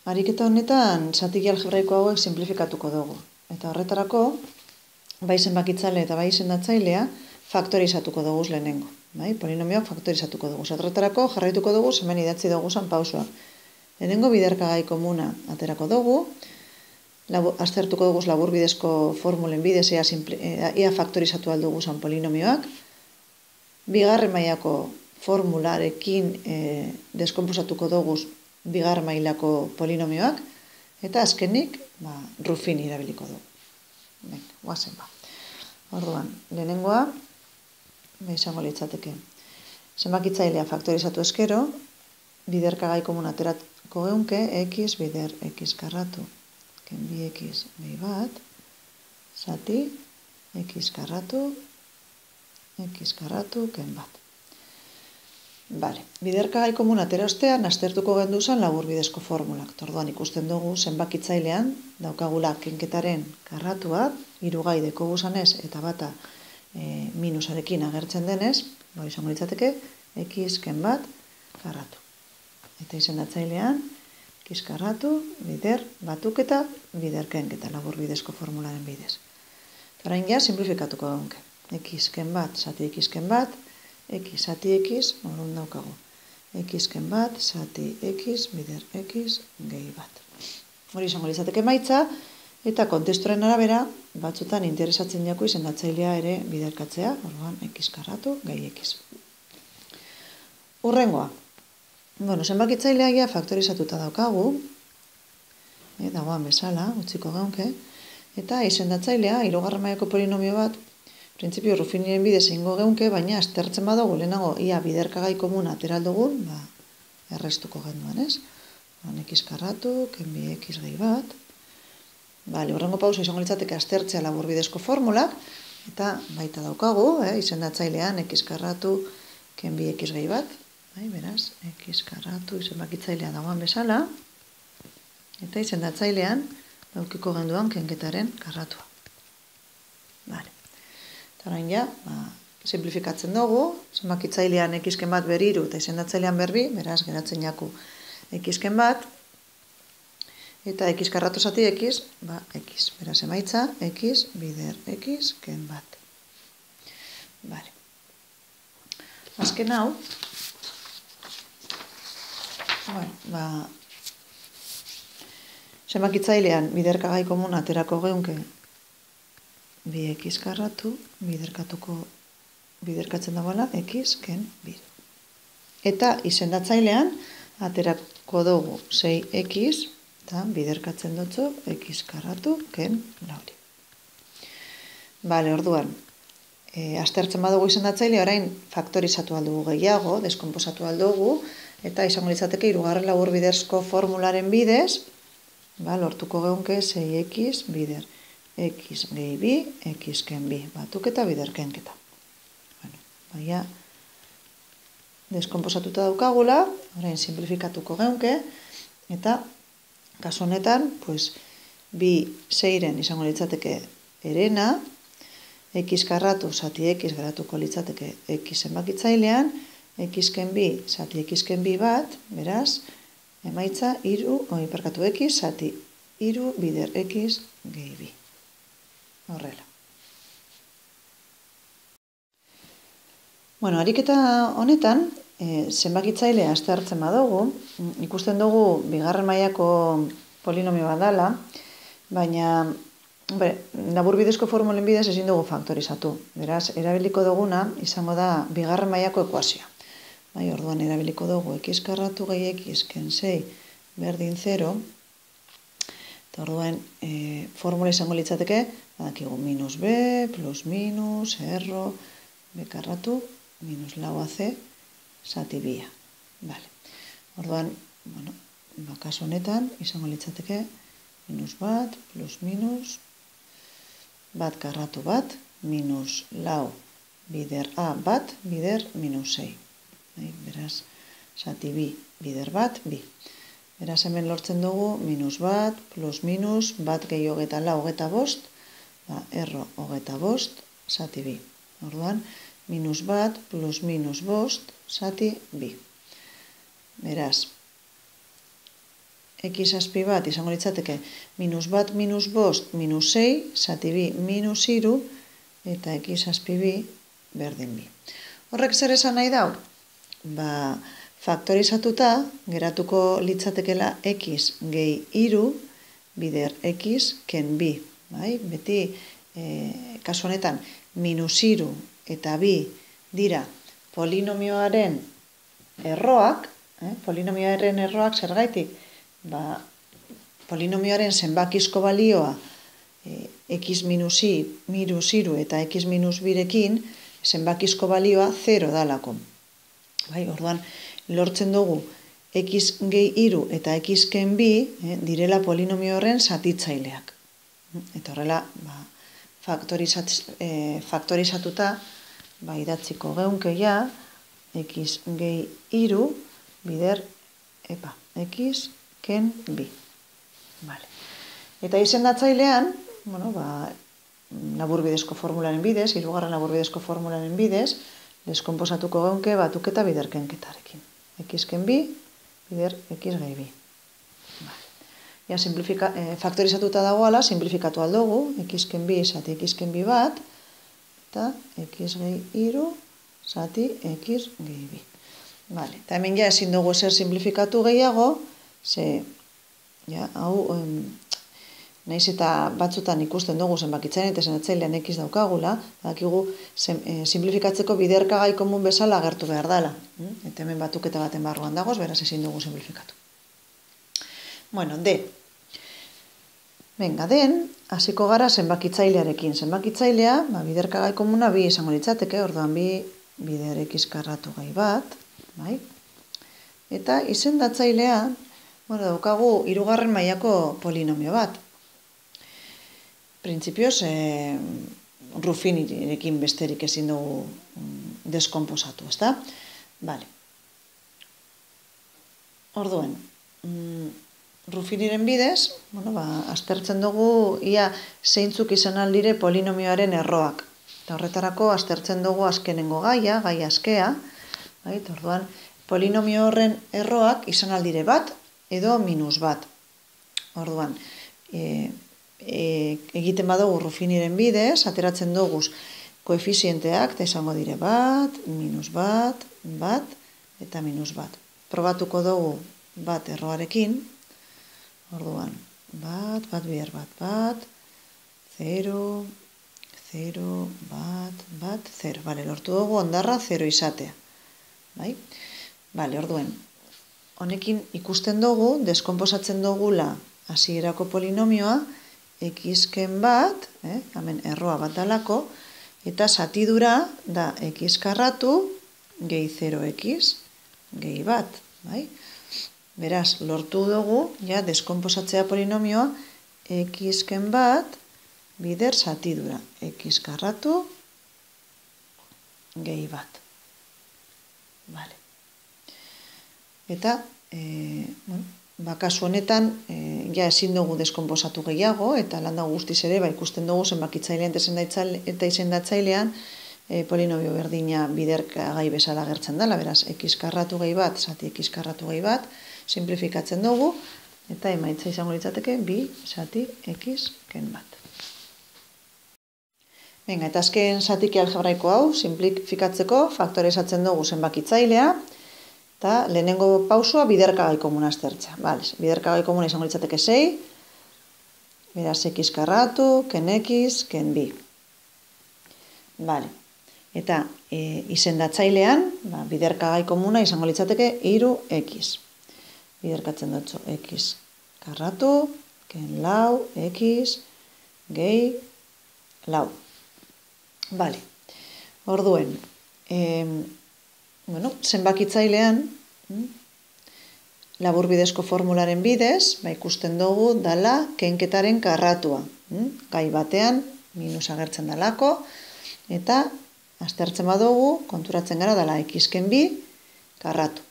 Ariketa honetan, zati algebraiko hauek simplifikatuko dugu. Eta horretarako, bai zenbakitzaile eta bai izendatzailea faktorizatuko dugu lehenengo. Bai? Polinomioak faktorizatuko dugu. Horretarako, jarraituko dugu, hemen idatzi dugu zan pausoak. Lehenengo biderkagai komuna aterako dugu, aztertuko dugu laburbidezko formulen bidez, ia faktorizatu aldugu zan polinomioak, bigarren mailako formularekin deskonposatuko dugu bigarren mailako polinomioak, eta azkenik, Ruffin irabiliko dugu. Guazen ba. Orduan, lehenengoa, izango litzateke. Zenbakitzailea faktorizatu eskero, biderkagai komun aterako geunke, x bider x karratu, ken bi x gehi bat, zati, x karratu, ken bat. Bale, biderkagai komun atera ostean, aztertuko gendu zen laburbidezko formulak. Orduan ikusten dugu zenbakitzailean daukagula kenketaren karratua, hirugai dekogu zanez eta bata minusarekin agertzen denez, izango litzateke, x ken bat karratu. Eta izendatzailean, x karratu, bider batuketa, bider kenketa laburbidezko formularen bidez. Orain ja, simplifikatuko geunke. X ken bat, zati x ken bat, x zati x, orduan daukagu. X ken bat, zati x, bider x, gehi bat. Hori izango litzateke emaitza, eta kontestuaren arabera, batzutan interesatzen jako izendatzailea ere biderkatzea, orduan x karratu, gehi x. Urrengoa. Zenbakitzailea faktorizatuta daukagu, dagoan bezala, utziko geunke, eta izendatzailea, hirugarren mailako polinomio bat, printzipio Ruffinen bidez egingo geunke, baina aztertzen badugu lehenago ia biderkagai komun ateraldugun, errestuko genduan, ez? X karratu, ken bi x gehi bat. Horrengo pausa izango litzateke aztertzea laburbidezko formulak, eta baita daukagu, izendatzailean x karratu, ken bi x gehi bat. Beraz, x karratu izenbakitzailea dagoan bezala, eta izendatzailean daukiko genduan kenketaren karratua. Eta orain ja, simplifikatzen dugu, zenbakitzailean x ken bat beriru eta izendatzailean berbi, beraz, geratzen jaku x ken bat, eta x karratu zati x, x. Beraz, emaitza, x bider x ken bat. Azken hau, zenbakitzailean biderkagai komun aterako geunke bi x karratu, biderkatzen dagoela x ken bi. Eta izendatzailean aterako dugu 6x, eta biderkatzen dutzu x karratu ken lauri. Orduan, aztertzen badugu izendatzaile, orain faktorizatu aldugu gehiago, deskonposatu aldugu, eta izango litzateke hirugarren laburbidezko formularen bidez, lortuko geunke 6x bider x gehi bi, x ken bi, batuketa bider kenketa. Baina, deskonposatuta daukagula, orain simplifikatuko geunke, eta kasu honetan, bi 6-ren izango litzateke herena, x karratu zati x geratuko litzateke x zenbakitzailean, x ken bi zati x ken bi bat, beraz, emaitza x zati 3 bider x gehi bi. Horrela. Ariketa honetan, zenbakitzailea aztertzen badugu, ikusten dugu bigarren mailako polinomio bat dela, baina laburbidezko formulen bidez ezin dugu faktorizatu. Beraz, erabiliko duguna izango da bigarren mailako ekuazioa. Orduan erabiliko dugu x karratu gehi x ken 6 berdin 0, eta orduan formula izango litzateke, badakigu minus b, plus minus, erro, b karratu, minus lau ac, zati bia. Orduan, kasu honetan, izango litzateke, minus bat, plus minus, bat karratu bat, minus lau bider a bat, bider minus 6. Beraz, zati bi, bider bat, bi. Beraz, hemen lortzen dugu, minus bat, plus minus, bat gehi hogeta lau, hogeta bost, erro hogeta bost, zati bi. Orduan, minus bat, plus minus bost, zati bi. Beraz, x azpi bat izango litzateke minus bat, minus bost, minus 6, zati bi, minus iru, eta x azpi bi berdin bi. Horrek zer esan nahi dau? Faktorizatuta geratuko litzatekela x gehi iru bider x ken bi. Beti, kasu honetan, minus iru eta bi dira polinomioaren erroak, polinomioaren erroak zergaitik? Polinomioaren zenbakizko balioa x minus iru eta x minus birekin zenbakizko balioa 0 dalako. Orduan, lortzen dugu x gehi iru eta x ken bi direla polinomio horren zatitzaileak. Eta horrela, faktorizatuta idatziko geunkeia x gehi iru bider x ken bi. Eta izendatzailean, laburbidezko formularen bidez, hirugarren laburbidezko formularen bidez, deskonposatuko geunke batuketa biderkenketarekin. X ken bi bider x gehi bi. Faktorizatuta dagoala, simplifikatu aldugu, x ken bi zati x ken bi bat, eta x gehi iru zati x gehi bi. Eta hemen ja ezin dugu ezer simplifikatu gehiago, ze hau nahiz eta batzutan ikusten dugu zenbakitzailean eta zenbakitzailean x daukagula, badakigu simplifikatzeko biderkagai komun bezala agertu behar dela. Eta hemen batuketa baten barruan dagoz, beraz ezin dugu simplifikatu. D. Den, hasiko gara zenbakitzailearekin. Zenbakitzailea, biderkagai komuna bi izango litzateke, orduan bi bider x karratu gai bat, eta izendatzailea, daukagu hirugarren mailako polinomio bat. Printzipioz, Ruffinirekin besterik ezin dugu deskonposatu, ezta? Orduan, Ruffiniren bidez, aztertzen dugu ia zeintzuk izan aldire polinomioaren erroak. Eta horretarako aztertzen dugu azkenengo gaia, gai askea. Orduan, polinomio horren erroak izan aldire bat edo minus bat. Orduan, egiten badugu Ruffiniren bidez, ateratzen dugu koefizienteak, eta izango dire bat, minus bat, bat, eta minus bat. Probatuko dugu bat erroarekin, orduan, bat bider bat, 0, 0, bat, 0. Lortu dugu ondarra 0 izatea. Orduan, honekin ikusten dugu, deskonposatzen dugula hasierako polinomioa, x ken bat, hemen erroa bat dalako, eta zatidura da x karratu gehi 0x gehi bat. Beraz, lortu dugu, deskonposatzea polinomioa, x ken bat bider zatidura, x karratu gehi bat. Eta, kasu honetan, ezin dugu deskonposatu gehiago, eta landa guztiz ere, ikusten dugu zenbakitzailean eta izendatzailean polinomio berdina biderkagai bezala agertzen dela, beraz, x karratu gehi bat, zati x karratu gehi bat, simplifikatzen dugu, eta emaitza izango litzateke, bi zati x ken bat. Eta azken zatiki algebraiko hau, simplifikatzeko, faktorizatzen dugu zenbakitzailea, eta lehenengo pausua biderkagai komuna aztertzea. Biderkagai komuna izango litzateke 6, beraz x karratu, ken x, ken bi. Eta izendatzailean, biderkagai komuna izango litzateke 3x. Biderkatzen dutxo x karratu, ken lau, x, gehi, lau. Orduen, zenbakitzailean, laburbidezko formularen bidez, ikusten dugu dala kenketaren karratua. Gai batean, minus agertzen dalako, eta aztertzen badugu, konturatzen gara dala x ken bi karratu.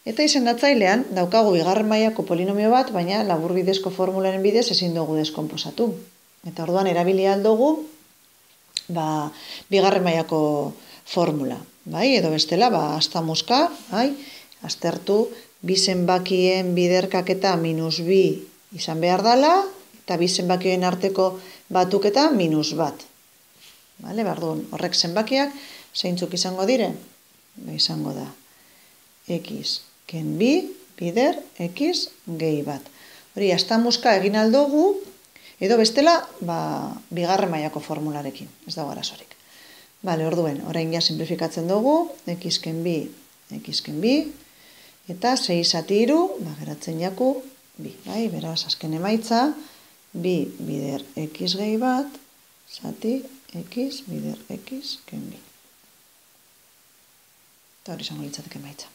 Eta izendatzailean, daukagu bigarren mailako polinomio bat, baina laburbidezko formularen bidez ezin dugu deskonposatu. Eta orduan, erabili aldugu, bigarren mailako formula. Edo bestela, azta muska, aztertu bi zenbakien biderkaketa minus bi izan behar dela, eta bi zenbakien arteko batuketa minus bat. Bardun, horrek zenbakiak zeintzuk izango dire? Izango da x ken bi bider x gehi bat. Hori, astamuska egin aldugu, edo bestela, bigarren mailako formularekin, ez dago arazorik. Orduen, orain ja simplifikatzen dugu, x ken bi, eta 6 zati 3, geratzen jaku, bi. Beraz, azken emaitza, bi bider x gehi bat, zati x bider x ken bi. Eta hori izango litzateke emaitza.